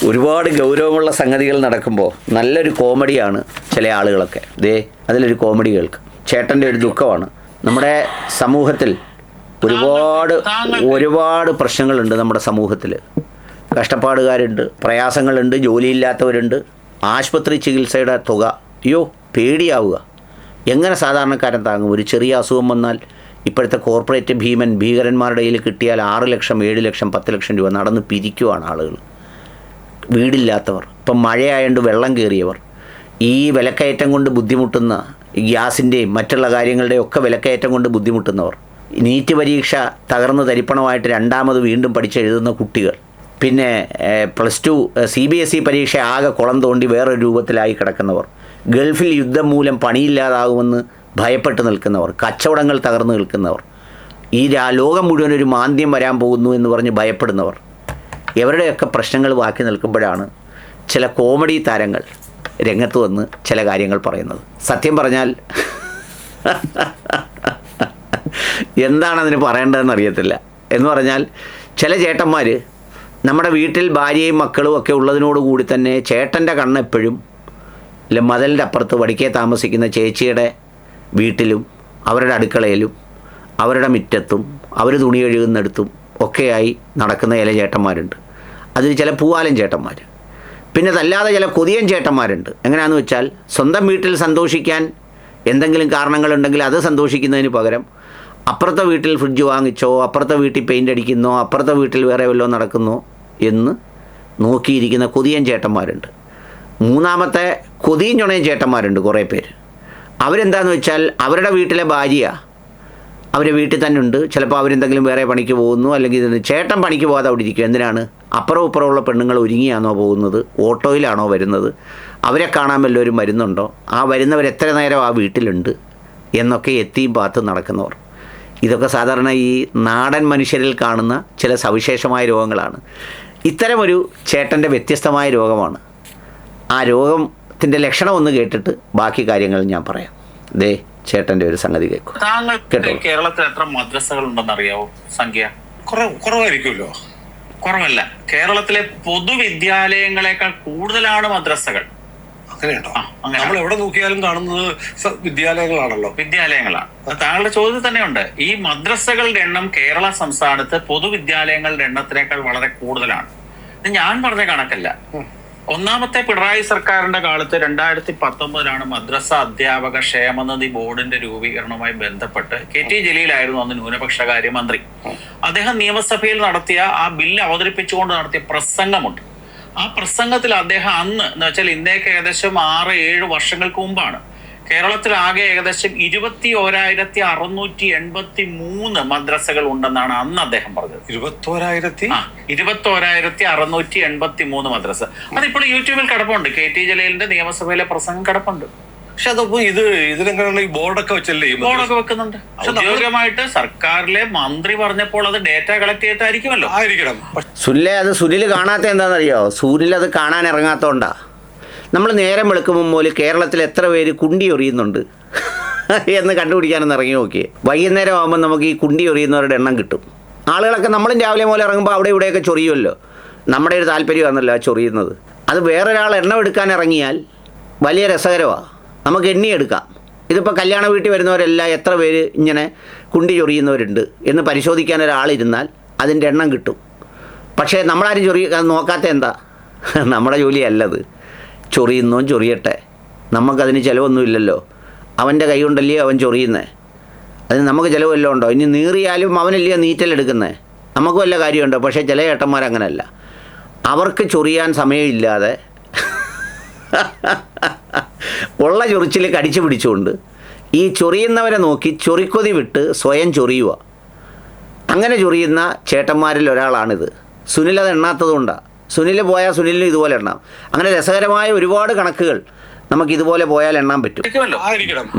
ഒരുപാട് ഗൗരവമുള്ള സംഗതികൾ നടക്കുമ്പോൾ നല്ലൊരു കോമഡിയാണ് ചില ആളുകളൊക്കെ. അതിലൊരു കോമഡി കേൾക്കും. ചേട്ടൻ്റെ ഒരു ദുഃഖമാണ്. നമ്മുടെ സമൂഹത്തിൽ ഒരുപാട് പ്രശ്നങ്ങളുണ്ട്. നമ്മുടെ സമൂഹത്തിൽ കഷ്ടപ്പാടുകാരുണ്ട്, പ്രയാസങ്ങളുണ്ട്, ജോലിയില്ലാത്തവരുണ്ട്. ആശുപത്രി ചികിത്സയുടെ തുക പേടിയാവുക. എങ്ങനെ സാധാരണക്കാരൻ താങ്ങും? ഒരു ചെറിയ അസുഖം വന്നാൽ ഇപ്പോഴത്തെ കോർപ്പറേറ്റ് ഭീകരന്മാരുടെ കയ്യിൽ കിട്ടിയാൽ 6 ലക്ഷം 7 ലക്ഷം 10 ലക്ഷം രൂപ നടന്ന് പിരിക്കുവാണ് ആളുകൾ. വീടില്ലാത്തവർ, ഇപ്പം മഴയായതുകൊണ്ട് വെള്ളം കയറിയവർ, ഈ വിലക്കയറ്റം കൊണ്ട് ബുദ്ധിമുട്ടുന്ന, ഗ്യാസിൻ്റെയും മറ്റുള്ള കാര്യങ്ങളുടെയും ഒക്കെ വിലക്കയറ്റം കൊണ്ട് ബുദ്ധിമുട്ടുന്നവർ, നീറ്റ് പരീക്ഷ തകർന്ന് തരിപ്പണമായിട്ട് രണ്ടാമത് വീണ്ടും പഠിച്ചെഴുതുന്ന കുട്ടികൾ, പിന്നെ +2 CBSE പരീക്ഷ ആകെ കുളം തോണ്ടി വേറൊരു രൂപത്തിലായി കിടക്കുന്നവർ, ഗൾഫിൽ യുദ്ധം മൂലം പണിയില്ലാതാകുമെന്ന് ഭയപ്പെട്ട് നിൽക്കുന്നവർ, കച്ചവടങ്ങൾ തകർന്നു നിൽക്കുന്നവർ, ഈ ലോകം മുഴുവൻ ഒരു മാന്ദ്യം വരാൻ പോകുന്നു എന്ന് പറഞ്ഞ് ഭയപ്പെടുന്നവർ, ഇവരുടെയൊക്കെ പ്രശ്നങ്ങൾ ബാക്കി നിൽക്കുമ്പോഴാണ് ചില കോമഡി താരങ്ങൾ രംഗത്ത് വന്ന് ചില കാര്യങ്ങൾ പറയുന്നത്. സത്യം പറഞ്ഞാൽ എന്താണതിന് പറയേണ്ടതെന്ന് അറിയത്തില്ല. എന്ന് പറഞ്ഞാൽ ചില ചേട്ടന്മാർ നമ്മുടെ വീട്ടിൽ ഭാര്യയും മക്കളും ഒക്കെ ഉള്ളതിനോടുകൂടി തന്നെ ചേട്ടൻ്റെ കണ്ണെപ്പോഴും മതിലിൻ്റെ അപ്പുറത്ത് വടിക്കേ താമസിക്കുന്ന ചേച്ചിയുടെ വീട്ടിലും അവരുടെ അടുക്കളയിലും അവരുടെ മുറ്റത്തും അവർ തുണി കഴുകുന്നിടത്തും ഒക്കെയായി നടക്കുന്ന ചില ചേട്ടന്മാരുണ്ട്. അതിൽ ചില പൂവാലൻ ചേട്ടന്മാർ. പിന്നെ അതല്ലാതെ ചില കൊതിയൻ ചേട്ടന്മാരുണ്ട്. എങ്ങനെയാണെന്ന് വെച്ചാൽ സ്വന്തം വീട്ടിൽ സന്തോഷിക്കാൻ എന്തെങ്കിലും കാരണങ്ങളുണ്ടെങ്കിൽ അത് സന്തോഷിക്കുന്നതിന് പകരം അപ്പുറത്തെ വീട്ടിൽ ഫ്രിഡ്ജ് വാങ്ങിച്ചോ, അപ്പുറത്തെ വീട്ടിൽ പെയിൻ്റ് അടിക്കുന്നോ, അപ്പുറത്തെ വീട്ടിൽ വേറെ വല്ലതും നടക്കുന്നോ എന്ന് നോക്കിയിരിക്കുന്ന കൊതിയൻ ചേട്ടന്മാരുണ്ട്. മൂന്നാമത്തെ കൊതിയും ചുണയും ചേട്ടന്മാരുണ്ട് കുറേ പേര്. അവരെന്താണെന്ന് വെച്ചാൽ അവരുടെ വീട്ടിലെ ഭാര്യ അവരുടെ വീട്ടിൽ തന്നെ ഉണ്ട്. ചിലപ്പോൾ അവരെന്തെങ്കിലും വേറെ പണിക്ക് പോകുന്നു, അല്ലെങ്കിൽ ചേട്ടൻ പണിക്ക് പോകാതെ അവിടെ ഇരിക്കും. എന്തിനാണ്? അപ്പുറം ഇപ്പുറമുള്ള പെണ്ണുങ്ങൾ ഒരുങ്ങിയാണോ പോകുന്നത്? ഓട്ടോയിലാണോ വരുന്നത്? അവരെ കാണാൻ വല്ലവരും വരുന്നുണ്ടോ? ആ വരുന്നവർ എത്ര നേരം ആ വീട്ടിലുണ്ട് എന്നൊക്കെ എത്തിയും പാത്ത് നടക്കുന്നവർ. ഇതൊക്കെ സാധാരണ ഈ നാടൻ മനുഷ്യരിൽ കാണുന്ന ചില സവിശേഷമായ രോഗങ്ങളാണ്. ഇത്തരമൊരു ചേട്ടൻ്റെ വ്യത്യസ്തമായ രോഗമാണ്. ആ രോഗത്തിൻ്റെ ലക്ഷണം ഒന്ന് കേട്ടിട്ട് ബാക്കി കാര്യങ്ങൾ ഞാൻ പറയാം. ചേട്ടൻ്റെ ഒരു സംഗതി കേൾക്കും. കേട്ടോ, കേരളത്തിൽ എത്ര മദ്രസകൾ ഉണ്ടെന്ന് അറിയാവോ? സംഖ്യ കുറവായിരിക്കുമല്ലോ. കുറവല്ല, കേരളത്തിലെ പൊതുവിദ്യാലയങ്ങളെക്കാൾ കൂടുതലാണ് മദ്രസകൾ. അങ്ങനെയാണോ? നമ്മൾ എവിടെ നോക്കിയാലും കാണുന്നത് വിദ്യാലയങ്ങളാണല്ലോ. വിദ്യാലയങ്ങളാണ്. താങ്കളുടെ ചോദ്യത്തിൽ തന്നെയുണ്ട്. ഈ മദ്രസകളുടെ എണ്ണം കേരള സംസ്ഥാനത്ത് പൊതുവിദ്യാലയങ്ങളുടെ എണ്ണത്തിനേക്കാൾ വളരെ കൂടുതലാണ്. ഇത് ഞാൻ പറഞ്ഞ കണക്കല്ല. ഒന്നാമത്തെ പിണറായി സർക്കാരിന്റെ കാലത്ത് 2019 മദ്രസ അധ്യാപക ക്ഷേമനിധി ബോർഡിന്റെ രൂപീകരണവുമായി ബന്ധപ്പെട്ട് KT ജലീലായിരുന്നു അന്ന് ന്യൂനപക്ഷകാര്യ മന്ത്രി. അദ്ദേഹം നിയമസഭയിൽ നടത്തിയ ആ ബില്ല് അവതരിപ്പിച്ചുകൊണ്ട് നടത്തിയ പ്രസംഗമുണ്ട്. ആ പ്രസംഗത്തിൽ അദ്ദേഹം അന്ന് എന്ന് വെച്ചാൽ ഇന്നേക്ക് ഏകദേശം 6-7 വർഷങ്ങൾക്ക് മുമ്പാണ് കേരളത്തിൽ ആകെ ഏകദേശം 21,683 മദ്രസകൾ ഉണ്ടെന്നാണ് അന്ന് അദ്ദേഹം പറഞ്ഞത്. 21,683 മദ്രസ. അതിപ്പോൾ യൂട്യൂബിൽ കിടപ്പുണ്ട്. KT ജലീലിന്റെ നിയമസഭയിലെ പ്രസംഗം കിടപ്പുണ്ട്. പക്ഷെ അതപ്പോ ഇതിനെങ്ങനെ ഈ ബോർഡൊക്കെ വെച്ചല്ലേ? ബോർഡൊക്കെ വെക്കുന്നുണ്ട്. ഔദ്യോഗികമായിട്ട് സർക്കാരിലെ മന്ത്രി പറഞ്ഞപ്പോൾ അത് ഡേറ്റ കളക്ട് ചെയ്തിട്ടായിരിക്കുമല്ലോ. ആയിരിക്കണം. സുനിൽ കാണാത്ത എന്താണെന്നറിയോ? സുനിൽ അത് കാണാൻ ഇറങ്ങാത്തോണ്ടാ. നമ്മൾ നേരം വെളുക്കുമ്പോൾ മുതൽ കേരളത്തിൽ എത്ര പേര് കുണ്ടി എറിയുന്നുണ്ട് എന്ന് കണ്ടുപിടിക്കാനൊന്ന് ഇറങ്ങി നോക്കിയേ. വൈകുന്നേരം ആകുമ്പോൾ നമുക്ക് ഈ കുണ്ടി എറിയുന്നവരുടെ എണ്ണം കിട്ടും. ആളുകളൊക്കെ നമ്മളും രാവിലെ മുതൽ ഇറങ്ങുമ്പോൾ അവിടെ ഇവിടെയൊക്കെ ചൊറിയുമല്ലോ. നമ്മുടെ ഒരു താല്പര്യമാണല്ലോ ആ ചൊറിയുന്നത്. അത് വേറൊരാൾ എണ്ണം എടുക്കാൻ ഇറങ്ങിയാൽ വലിയ രസകരമാണ്. നമുക്ക് എണ്ണിയെടുക്കാം. ഇതിപ്പോൾ കല്യാണ വീട്ടിൽ വരുന്നവരെല്ലാം എത്ര പേര് ഇങ്ങനെ കുണ്ടി ചൊറിയുന്നവരുണ്ട് എന്ന് പരിശോധിക്കാൻ ഒരാളിരുന്നാൽ അതിൻ്റെ എണ്ണം കിട്ടും. പക്ഷേ നമ്മളാരും നോക്കാത്ത എന്താ? നമ്മുടെ ജോലിയല്ലത്. ചൊറിയുന്നവൻ ചൊറിയട്ടെ, നമുക്കതിന് ചിലവൊന്നുമില്ലല്ലോ. അവൻ്റെ കൈ കൊണ്ടല്ലേ അവൻ ചൊറിയുന്നത്, അതിന് നമുക്ക് ചിലവല്ലോ ഉണ്ടോ? ഇനി നീറിയാലും അവനല്ലേ നീറ്റലെടുക്കുന്നത്, നമുക്ക് വല്ല കാര്യമുണ്ടോ? പക്ഷേ ചില ഏട്ടന്മാരങ്ങനല്ല. അവർക്ക് ചൊറിയാൻ സമയമില്ലാതെ ഉള്ള ചൊറിച്ചിൽ കടിച്ചു പിടിച്ചുകൊണ്ട് ഈ ചൊറിയുന്നവരെ നോക്കി ചൊറിക്കൊതി വിട്ട് സ്വയം ചൊറിയുക. അങ്ങനെ ചൊറിയുന്ന ചേട്ടന്മാരിൽ ഒരാളാണിത്. സുനിൽ അത് എണ്ണാത്തതുകൊണ്ടാണ്. സുനിൽ പോയാൽ സുനിലിന് ഇതുപോലെ എണ്ണാം. അങ്ങനെ രസകരമായ ഒരുപാട് കണക്കുകൾ നമുക്ക് ഇതുപോലെ പോയാൽ എണ്ണാൻ പറ്റും.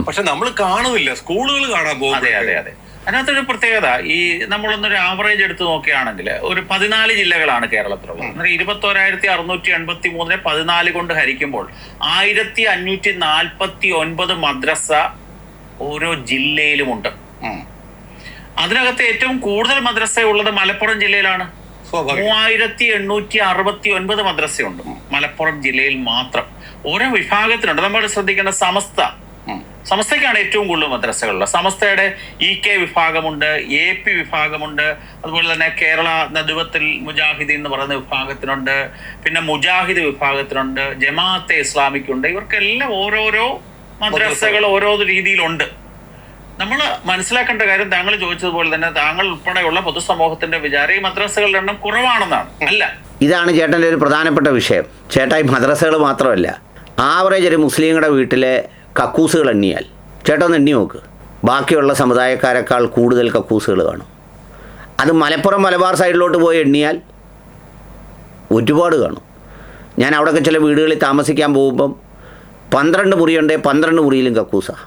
പക്ഷെ നമ്മൾ കാണുന്നില്ല, സ്കൂളുകൾ കാണാൻ പോകും. അതെ അതെ അതെ. അതിനകത്തൊരു പ്രത്യേകത, ഈ നമ്മളൊന്നൊരു ആവറേജ് എടുത്ത് നോക്കുകയാണെങ്കിൽ ഒരു 14 ജില്ലകളാണ് കേരളത്തിലുള്ളത്. 21,683 14 കൊണ്ട് ഹരിക്കുമ്പോൾ 1,549 മദ്രസ ഓരോ ജില്ലയിലുമുണ്ട്. അതിനകത്ത് ഏറ്റവും കൂടുതൽ മദ്രസ ഉള്ളത് മലപ്പുറം ജില്ലയിലാണ്. സ്വാഭാവികം. 3869 മദ്രസയുണ്ട് മലപ്പുറം ജില്ലയിൽ മാത്രം. ഓരോ വിഭാഗത്തിലുണ്ട്. നമ്മൾ ശ്രദ്ധിക്കേണ്ട സമസ്തയ്ക്കാണ് ഏറ്റവും കൂടുതൽ മദ്രസകളുള്ളത്. സമസ്തയുടെ EK വിഭാഗമുണ്ട്, AP വിഭാഗമുണ്ട്, അതുപോലെ തന്നെ കേരള നദുവത്തുൽ മുജാഹിദീൻ എന്ന് പറയുന്ന വിഭാഗത്തിനുണ്ട്, പിന്നെ മുജാഹിദ് വിഭാഗത്തിനുണ്ട്, ജമാഅത്തെ ഇസ്ലാമിക്കുണ്ട്. ഇവർക്കെല്ലാം ഓരോരോ മദ്രസകൾ ഓരോ രീതിയിലുണ്ട്. നമ്മൾ മനസ്സിലാക്കേണ്ട കാര്യം താങ്കൾ ചോദിച്ചതുപോലെ തന്നെ താങ്കൾ ഉൾപ്പെടെയുള്ള പൊതുസമൂഹത്തിന്റെ വിചാരം ഈ മദ്രസകളുടെ എണ്ണം കുറവാണെന്നാണ്. അല്ല, ഇതാണ് ചേട്ടൻ്റെ ഒരു പ്രധാനപ്പെട്ട വിഷയം. ചേട്ടാ, ഈ മദ്രസകൾ മാത്രമല്ല, ആവറേജ് ഒരു മുസ്ലിങ്ങളുടെ വീട്ടിലെ കക്കൂസുകൾ എണ്ണിയാൽ, ചേട്ടാ ഒന്ന് എണ്ണി നോക്ക്, ബാക്കിയുള്ള സമുദായക്കാരെക്കാൾ കൂടുതൽ കക്കൂസുകൾ കാണും. അത് മലപ്പുറം മലബാർ സൈഡിലോട്ട് പോയി എണ്ണിയാൽ ഒരുപാട് കാണും. ഞാൻ അവിടെയൊക്കെ ചില വീടുകളിൽ താമസിക്കാൻ പോകുമ്പം 12 മുറിയുണ്ട്, 12 മുറിയിലും കക്കൂസാണ്.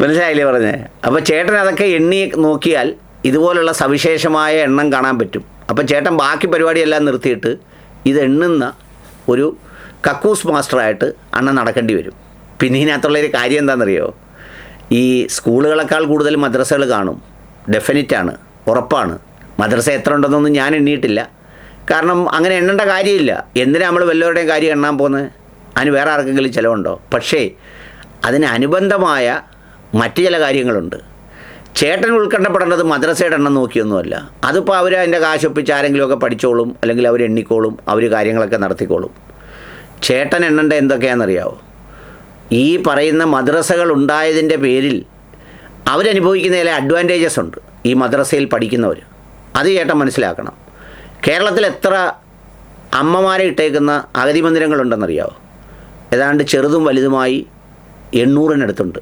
മനസ്സിലായില്ലേ പറഞ്ഞേ? അപ്പോൾ ചേട്ടൻ അതൊക്കെ എണ്ണി നോക്കിയാൽ ഇതുപോലുള്ള സവിശേഷമായ എണ്ണം കാണാൻ പറ്റും. അപ്പം ചേട്ടൻ ബാക്കി പരിപാടിയെല്ലാം നിർത്തിയിട്ട് ഇത് എണ്ണുന്ന ഒരു കക്കൂസ് മാസ്റ്ററായിട്ട് അണ്ണൻ നടക്കേണ്ടി വരും. പിന്നെ ഇതിനകത്തുള്ളൊരു കാര്യം എന്താണെന്നറിയോ? ഈ സ്കൂളുകളെക്കാൾ കൂടുതൽ മദ്രസകൾ കാണും. ഡെഫിനിറ്റാണ്, ഉറപ്പാണ്. മദ്രസ എത്ര ഉണ്ടെന്നൊന്നും ഞാൻ എണ്ണിയിട്ടില്ല. കാരണം അങ്ങനെ എണ്ണേണ്ട കാര്യമില്ല. എന്തിനാണ് നമ്മൾ വല്ലവരുടെയും കാര്യം എണ്ണാൻ പോകുന്നത്? അതിന് വേറെ ആർക്കെങ്കിലും ചിലവുണ്ടോ? പക്ഷേ അതിന് അനുബന്ധമായ മറ്റ് ചില കാര്യങ്ങളുണ്ട്. ചേട്ടൻ ഉത്കണ്ഠപ്പെടേണ്ടത് മദ്രസയുടെ എണ്ണം നോക്കിയൊന്നുമല്ല. അതിപ്പോൾ അവർ അതിൻ്റെ കാശൊപ്പിച്ച് ആരെങ്കിലുമൊക്കെ പഠിച്ചോളും, അല്ലെങ്കിൽ അവർ എണ്ണിക്കോളും, അവർ കാര്യങ്ങളൊക്കെ നടത്തിക്കോളും. ചേട്ടൻ എണ്ണേണ്ട എന്തൊക്കെയാണെന്നറിയാവോ? ഈ പറയുന്ന മദ്രസകൾ ഉണ്ടായതിൻ്റെ പേരിൽ അവരനുഭവിക്കുന്ന ചില അഡ്വാൻറ്റേജസ് ഉണ്ട് ഈ മദ്രസയിൽ പഠിക്കുന്നവർ. അത് ചേട്ടൻ മനസ്സിലാക്കണം. കേരളത്തിൽ എത്ര അമ്മമാരെ ഇട്ടേക്കുന്ന അഗതി മന്ദിരങ്ങളുണ്ടെന്നറിയാവോ? ഏതാണ്ട് ചെറുതും വലുതുമായി 800-നടുത്തുണ്ട്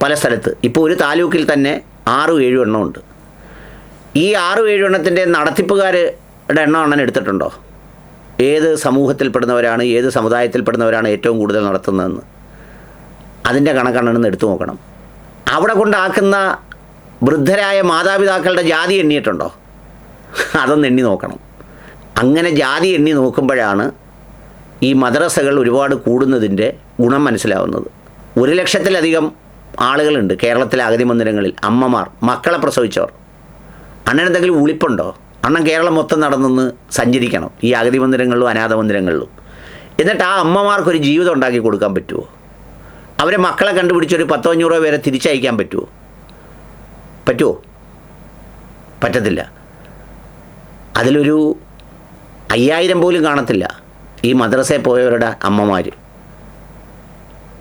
പല സ്ഥലത്ത്. ഇപ്പോൾ ഒരു താലൂക്കിൽ തന്നെ 6-7 എണ്ണമുണ്ട്. ഈ 6-7 എണ്ണത്തിൻ്റെ നടത്തിപ്പുകാരുടെ എണ്ണം അണ്ണൻ എടുത്തിട്ടുണ്ടോ? ഏത് സമൂഹത്തിൽപ്പെടുന്നവരാണ്, ഏത് സമുദായത്തിൽപ്പെടുന്നവരാണ് ഏറ്റവും കൂടുതൽ നടത്തുന്നതെന്ന് അതിൻ്റെ കണക്കണ്ണെന്ന് എടുത്തു നോക്കണം. അവിടെ കൊണ്ടാക്കുന്ന വൃദ്ധരായ മാതാപിതാക്കളുടെ ജാതി എണ്ണിയിട്ടുണ്ടോ? അതൊന്ന് എണ്ണി നോക്കണം. അങ്ങനെ ജാതി എണ്ണി നോക്കുമ്പോഴാണ് ഈ മദ്രസകൾ ഒരുപാട് കൂടുന്നതിൻ്റെ ഗുണം മനസ്സിലാവുന്നത്. 1 ലക്ഷത്തിലധികം ആളുകളുണ്ട് കേരളത്തിലെ അഗതി മന്ദിരങ്ങളിൽ, അമ്മമാർ, മക്കളെ പ്രസവിച്ചവർ. അണ്ണനെന്തെങ്കിലും ഉളിപ്പുണ്ടോ? അണ്ണൻ കേരളം മൊത്തം നടന്നൊന്ന് സഞ്ചരിക്കണം ഈ അഗതി മന്ദിരങ്ങളിലും അനാഥ മന്ദിരങ്ങളിലും. എന്നിട്ട് ആ അമ്മമാർക്കൊരു ജീവിതം ഉണ്ടാക്കി കൊടുക്കാൻ പറ്റുമോ? അവരെ മക്കളെ കണ്ടുപിടിച്ചൊരു 10-500 പേരെ തിരിച്ചയക്കാൻ പറ്റുമോ? പറ്റത്തില്ല. അതിലൊരു 5000 പോലും കാണത്തില്ല ഈ മദ്രസയിൽ പോയവരുടെ അമ്മമാർ.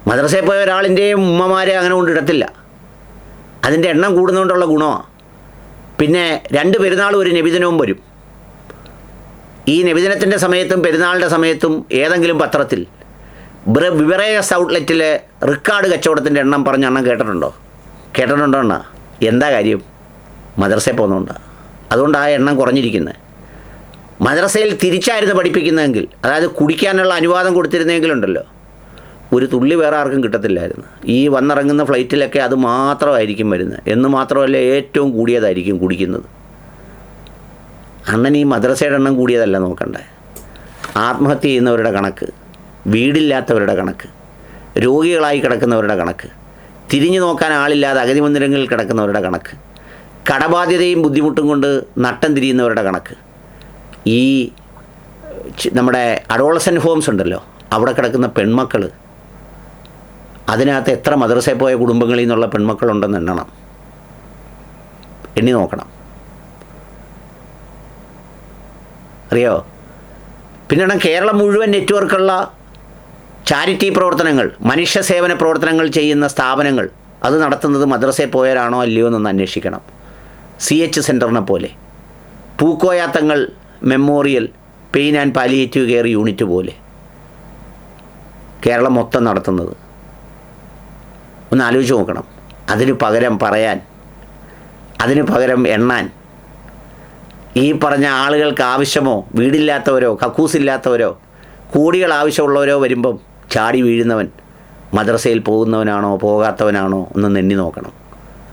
മദ്രസയിൽ പോയ ഒരാളിൻ്റെയും ഉമ്മമാരെ അങ്ങനെ കൊണ്ടിടത്തില്ല. അതിൻ്റെ എണ്ണം കൂടുന്നതുകൊണ്ടുള്ള ഗുണമാണ്. പിന്നെ 2 പെരുന്നാളും ഒരു നബിദിനവും വരും. ഈ നബിദിനത്തിൻ്റെ സമയത്തും പെരുന്നാളിൻ്റെ സമയത്തും ഏതെങ്കിലും പത്രത്തിൽ ബിവറേജസ് ഔട്ട്ലെറ്റിലെ റിക്കാർഡ് കച്ചവടത്തിൻ്റെ എണ്ണം പറഞ്ഞ എണ്ണം കേട്ടിട്ടുണ്ടോ അണ്ണ? എന്താ കാര്യം? മദ്രസയിൽ പോകുന്നതുകൊണ്ടാണ്. അതുകൊണ്ട് ആ എണ്ണം കുറഞ്ഞിരിക്കുന്നത്. മദ്രസയിൽ തിരിച്ചായിരുന്നു പഠിപ്പിക്കുന്നതെങ്കിൽ, അതായത് കുടിക്കാനുള്ള അനുവാദം കൊടുത്തിരുന്നെങ്കിലുണ്ടല്ലോ, ഒരു തുള്ളി വേറെ ആർക്കും കിട്ടത്തില്ലായിരുന്നു. ഈ വന്നിറങ്ങുന്ന ഫ്ലൈറ്റിലൊക്കെ അത് മാത്രമായിരിക്കും വരുന്നത്. എന്ന് മാത്രമല്ല, ഏറ്റവും കൂടിയതായിരിക്കും കുടിക്കുന്നത്. അണ്ണൻ ഈ മദ്രസയുടെ എണ്ണം കൂടിയതല്ല നോക്കണ്ടേ. ആത്മഹത്യ ചെയ്യുന്നവരുടെ കണക്ക്, വീടില്ലാത്തവരുടെ കണക്ക്, രോഗികളായി കിടക്കുന്നവരുടെ കണക്ക്, തിരിഞ്ഞു നോക്കാൻ ആളില്ലാതെ അഗതി മന്ദിരങ്ങളിൽ കിടക്കുന്നവരുടെ കണക്ക്, കടബാധ്യതയും ബുദ്ധിമുട്ടും കൊണ്ട് നട്ടം തിരിയുന്നവരുടെ കണക്ക്, ഈ നമ്മുടെ അഡോളസെൻ്റ് ഹോംസ് ഉണ്ടല്ലോ, അവിടെ കിടക്കുന്ന പെൺമക്കൾ, അതിനകത്ത് എത്ര മദ്രസയിൽ പോയ കുടുംബങ്ങളിൽ നിന്നുള്ള പെൺമക്കളുണ്ടെന്ന് എണ്ണി നോക്കണം. അറിയോ? പിന്നെ കേരളം മുഴുവൻ നെറ്റ്വർക്കുള്ള ചാരിറ്റി പ്രവർത്തനങ്ങൾ, മനുഷ്യ സേവന പ്രവർത്തനങ്ങൾ ചെയ്യുന്ന സ്ഥാപനങ്ങൾ അത് നടത്തുന്നത് മദ്രസയിൽ പോയവരാണോ അല്ലയോ എന്നൊന്ന് അന്വേഷിക്കണം. CH സെൻറ്ററിനെ പോലെ, Pookoya Thangal memorial pain and palliative care unit പോലെ കേരളം മൊത്തം നടത്തുന്നത് ഒന്ന് ആലോചിച്ച് നോക്കണം. അതിന് പകരം പറയാൻ, അതിന് പകരം എണ്ണാൻ ഈ പറഞ്ഞ ആളുകൾക്ക് ആവശ്യമോ, വീടില്ലാത്തവരോ കക്കൂസില്ലാത്തവരോ കോടികൾ ആവശ്യമുള്ളവരോ വരുമ്പം ചാടി വീഴുന്നവൻ മദ്രസയിൽ പോകുന്നവനാണോ പോകാത്തവനാണോ ഒന്ന് എണ്ണി നോക്കണം.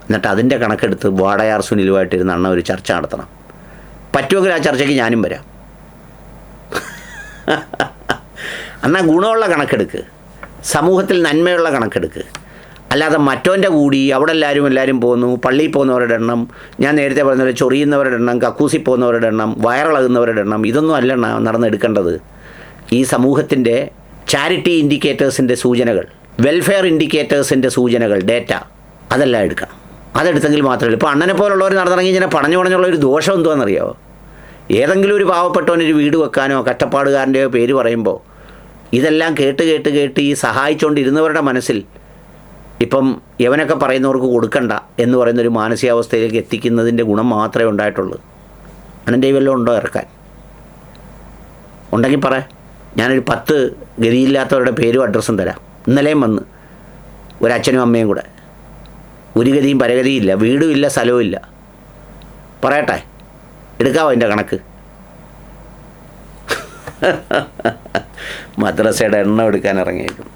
എന്നിട്ട് അതിൻ്റെ കണക്കെടുത്ത് വാടയാർ സുനിലുമായിട്ടിരുന്ന് അണ്ണ ഒരു ചർച്ച നടത്തണം. പറ്റുമെങ്കിൽ ആ ചർച്ചയ്ക്ക് ഞാനും വരാം. എന്നാൽ ഗുണമുള്ള കണക്കെടുക്ക്, സമൂഹത്തിൽ നന്മയുള്ള കണക്കെടുക്ക്. അല്ലാതെ മറ്റവൻ്റെ കൂടി അവിടെ എല്ലാവരും പോകുന്നു, പള്ളിയിൽ പോകുന്നവരുടെ എണ്ണം, ഞാൻ നേരത്തെ പറഞ്ഞ ചൊറിയുന്നവരുടെ എണ്ണം, കക്കൂസി പോകുന്നവരുടെ എണ്ണം, വയറിളകുന്നവരുടെ എണ്ണം, ഇതൊന്നും അല്ല നടന്നെടുക്കേണ്ടത്. ഈ സമൂഹത്തിൻ്റെ ചാരിറ്റി ഇൻഡിക്കേറ്റേഴ്സിൻ്റെ സൂചനകൾ, വെൽഫെയർ ഇൻഡിക്കേറ്റേഴ്സിൻ്റെ സൂചനകൾ, ഡേറ്റ, അതെല്ലാം എടുക്കണം. അതെടുത്തെങ്കിൽ മാത്രമേ. ഇപ്പോൾ അണ്ണനെ പോലുള്ളവർ നടന്നിറങ്ങി ഇങ്ങനെ പറഞ്ഞുള്ള ഒരു ദോഷം എന്തുവാണെന്നറിയാമോ? ഏതെങ്കിലും ഒരു പാവപ്പെട്ടവനൊരു വീട് വെക്കാനോ കഷ്ടപ്പാടുകാരൻ്റെയോ പേര് പറയുമ്പോൾ ഇതെല്ലാം കേട്ട് ഈ സഹായിച്ചുകൊണ്ടിരുന്നവരുടെ മനസ്സിൽ ഇപ്പം യവനൊക്കെ പറയുന്നവർക്ക് കൊടുക്കണ്ട എന്ന് പറയുന്നൊരു മാനസികാവസ്ഥയിലേക്ക് എത്തിക്കുന്നതിൻ്റെ ഗുണം മാത്രമേ ഉണ്ടായിട്ടുള്ളൂ. അണ്ണൻ്റെ വല്ലതും ഉണ്ടോ ഇറക്കാൻ? ഉണ്ടെങ്കിൽ പറ, ഞാനൊരു 10 ഗതിയില്ലാത്തവരുടെ പേരും അഡ്രസ്സും തരാം. ഇന്നലെയും വന്ന് ഒരച്ഛനും അമ്മയും കൂടെ, ഒരു ഗതിയും പരഗതിയില്ല, വീടും ഇല്ല, സ്ഥലവും ഇല്ല. പറയട്ടെ, എടുക്കാമോ അതിൻ്റെ കണക്ക്? മദ്രസയുടെ എണ്ണം എടുക്കാൻ ഇറങ്ങിയേക്കും.